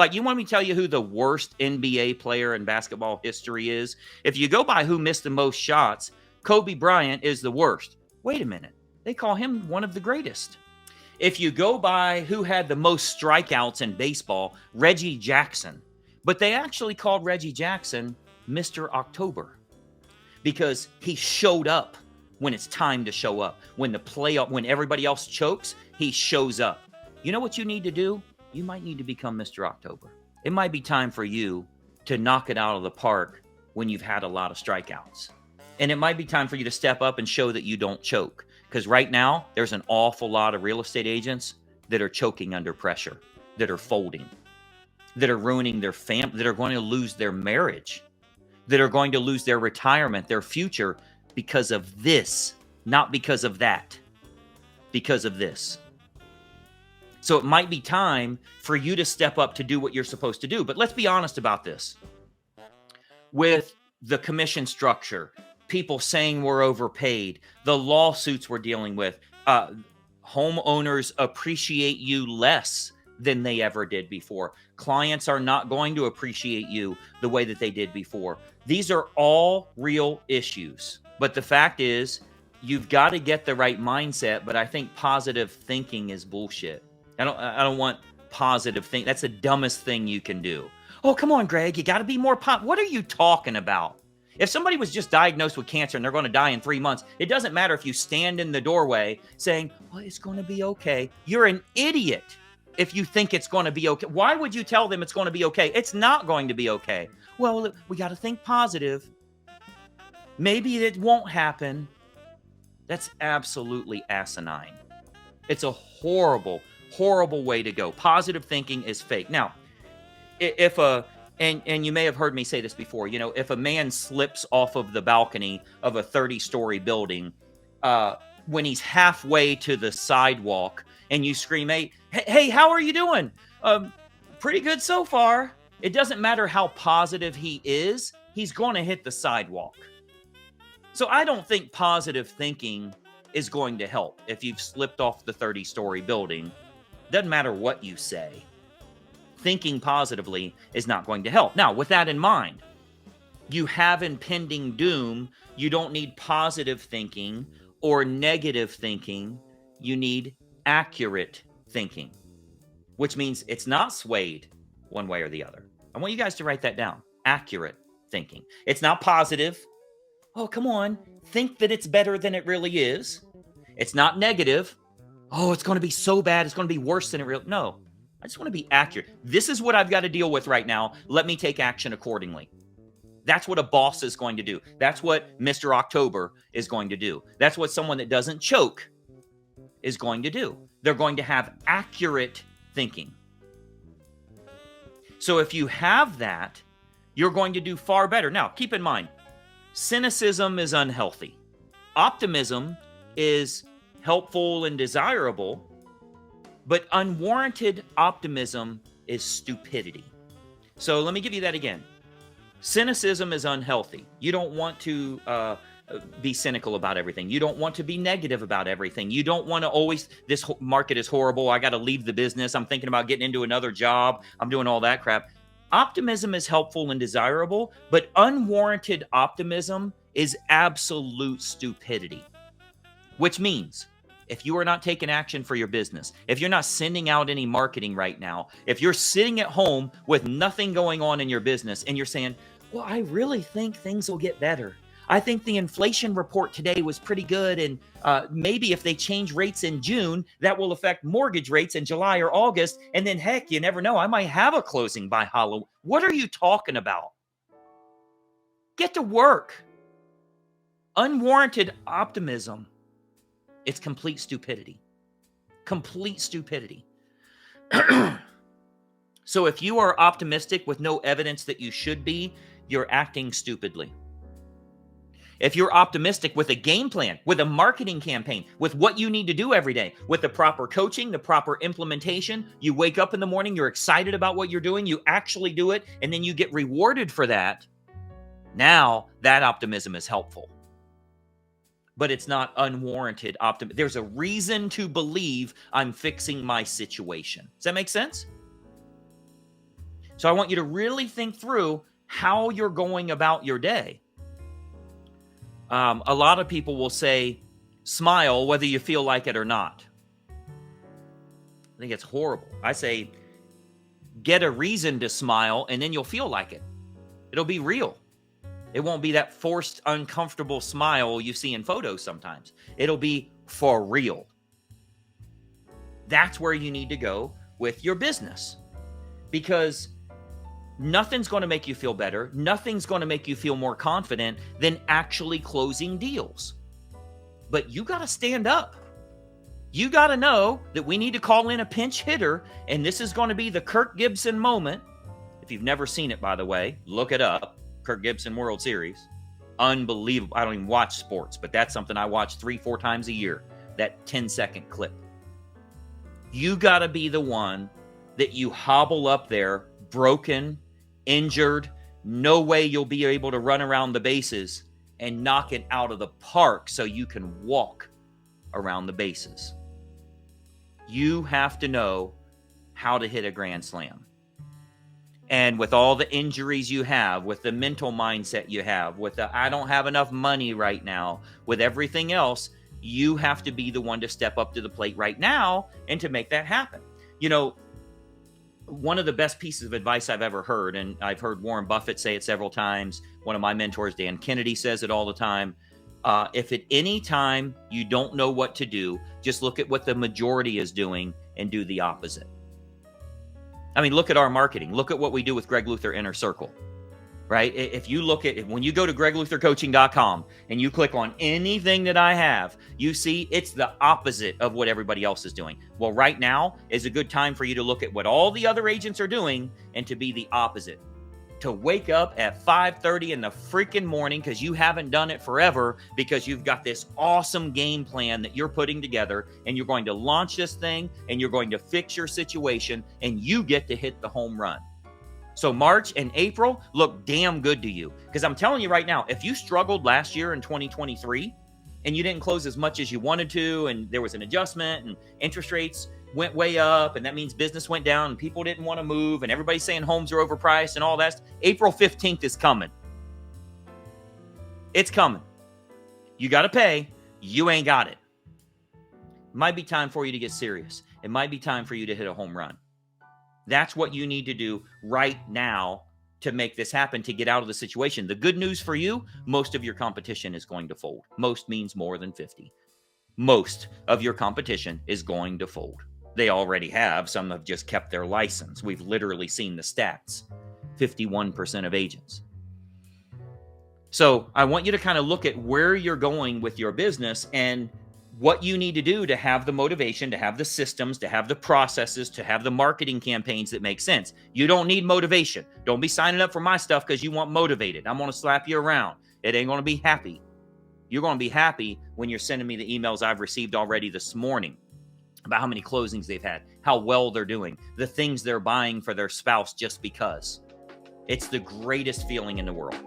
Like, you want me to tell you who the worst NBA player in basketball history is? If you go by who missed the most shots, Kobe Bryant is the worst. Wait a minute. They call him one of the greatest. If you go by who had the most strikeouts in baseball, Reggie Jackson. But they actually called Reggie Jackson Mr. October because he showed up when it's time to show up. When when everybody else chokes, he shows up. You know what you need to do? You might need to become Mr. October. It might be time for you to knock it out of the park when you've had a lot of strikeouts. And it might be time for you to step up and show that you don't choke. Because right now, there's an awful lot of real estate agents that are choking under pressure, that are folding, that are ruining their family, that are going to lose their marriage, that are going to lose their retirement, their future because of this, not because of that, because of this. So it might be time for you to step up to do what you're supposed to do. But let's be honest about this. With the commission structure, people saying we're overpaid, the lawsuits we're dealing with, homeowners appreciate you less than they ever did before. Clients are not going to appreciate you the way that they did before. These are all real issues. But the fact is, you've got to get the right mindset. But I think positive thinking is bullshit. I don't want positive thinking. That's the dumbest thing you can do. Oh, come on, Greg. You got to be more What are you talking about? If somebody was just diagnosed with cancer and they're going to die in 3 months, it doesn't matter if you stand in the doorway saying, well, it's going to be okay. You're an idiot if you think it's going to be okay. Why would you tell them it's going to be okay? It's not going to be okay. Well, we got to think positive. Maybe it won't happen. That's absolutely asinine. It's a horrible, horrible way to go. Positive thinking is fake. Now, and you may have heard me say this before, if a man slips off of the balcony of a 30-story building, when he's halfway to the sidewalk and you scream, hey, how are you doing? Pretty good so far. It doesn't matter how positive he is, he's going to hit the sidewalk. So I don't think positive thinking is going to help if you've slipped off the 30-story building. Doesn't matter what you say. Thinking positively is not going to help. Now, with that in mind, you have impending doom. You don't need positive thinking or negative thinking. You need accurate thinking, which means it's not swayed one way or the other. I want you guys to write that down. Accurate thinking. It's not positive. Oh, come on. Think that it's better than it really is. It's not negative. Oh, it's going to be so bad. It's going to be worse than it really. No. I just want to be accurate. This is what I've got to deal with right now. Let me take action accordingly. That's what a boss is going to do. That's what Mr. October is going to do. That's what someone that doesn't choke is going to do. They're going to have accurate thinking. So if you have that, you're going to do far better. Now, keep in mind, cynicism is unhealthy. Optimism is helpful and desirable. But unwarranted optimism is stupidity. So let me give you that again. Cynicism is unhealthy. You don't want to be cynical about everything. You don't want to be negative about everything. You don't want to always, this market is horrible. I got to leave the business. I'm thinking about getting into another job. I'm doing all that crap. Optimism is helpful and desirable, but unwarranted optimism is absolute stupidity, which means if you are not taking action for your business, if you're not sending out any marketing right now, if you're sitting at home with nothing going on in your business and you're saying, well, I really think things will get better. I think the inflation report today was pretty good. And maybe if they change rates in June, that will affect mortgage rates in July or August. And then heck, you never know. I might have a closing by Halloween. What are you talking about? Get to work. Unwarranted optimism. It's complete stupidity. Complete stupidity. So if you are optimistic with no evidence that you should be, you're acting stupidly. If you're optimistic with a game plan, with a marketing campaign, with what you need to do every day, with the proper coaching, the proper implementation, you wake up in the morning, you're excited about what you're doing, you actually do it, and then you get rewarded for that. Now that optimism is helpful. But it's not unwarranted optimism. There's a reason to believe I'm fixing my situation. Does that make sense? So I want you to really think through how you're going about your day. A lot of people will say, smile whether you feel like it or not. I think it's horrible. I say, get a reason to smile and then you'll feel like it. It'll be real. It won't be that forced, uncomfortable smile you see in photos sometimes. It'll be for real. That's where you need to go with your business, because nothing's going to make you feel better. Nothing's going to make you feel more confident than actually closing deals. But you got to stand up. You got to know that we need to call in a pinch hitter, and this is going to be the Kirk Gibson moment. If you've never seen it, by the way, look it up. Kirk Gibson World Series. Unbelievable. I don't even watch sports, but that's something I watch 3-4 times a year. That 10-second clip. You got to be the one that you hobble up there, broken, injured, no way you'll be able to run around the bases, and knock it out of the park so you can walk around the bases. You have to know how to hit a grand slam. And with all the injuries you have, with the mental mindset you have, with the I don't have enough money right now, with everything else, you have to be the one to step up to the plate right now and to make that happen. You know, one of the best pieces of advice I've ever heard, and I've heard Warren Buffett say it several times. One of my mentors, Dan Kennedy, says it all the time. If at any time you don't know what to do, just look at what the majority is doing and do the opposite. I mean, look at our marketing. Look at what we do with Greg Luther Inner Circle, right? If you look at, when you go to gregluthercoaching.com and you click on anything that I have, you see it's the opposite of what everybody else is doing. Well, right now is a good time for you to look at what all the other agents are doing and to be the opposite. To wake up at 5:30 in the freaking morning because you haven't done it forever, because you've got this awesome game plan that you're putting together, and you're going to launch this thing and you're going to fix your situation, and you get to hit the home run. So March and April look damn good to you, because I'm telling you right now, if you struggled last year in 2023 and you didn't close as much as you wanted to, and there was an adjustment and interest rates went way up, and that means business went down and people didn't want to move and everybody's saying homes are overpriced and all that, April 15th is coming. It's coming. You got to pay. You ain't got it. It might be time for you to get serious. It might be time for you to hit a home run. That's what you need to do right now to make this happen, to get out of the situation. The good news for you, most of your competition is going to fold. Most means more than 50. Most of your competition is going to fold. They already have. Some have just kept their license. We've literally seen the stats. 51% of agents. So I want you to kind of look at where you're going with your business and what you need to do to have the motivation, to have the systems, to have the processes, to have the marketing campaigns that make sense. You don't need motivation. Don't be signing up for my stuff because you want motivated. I'm going to slap you around. It ain't going to be happy. You're going to be happy when you're sending me the emails I've received already this morning about how many closings they've had, how well they're doing, the things they're buying for their spouse just because. It's the greatest feeling in the world.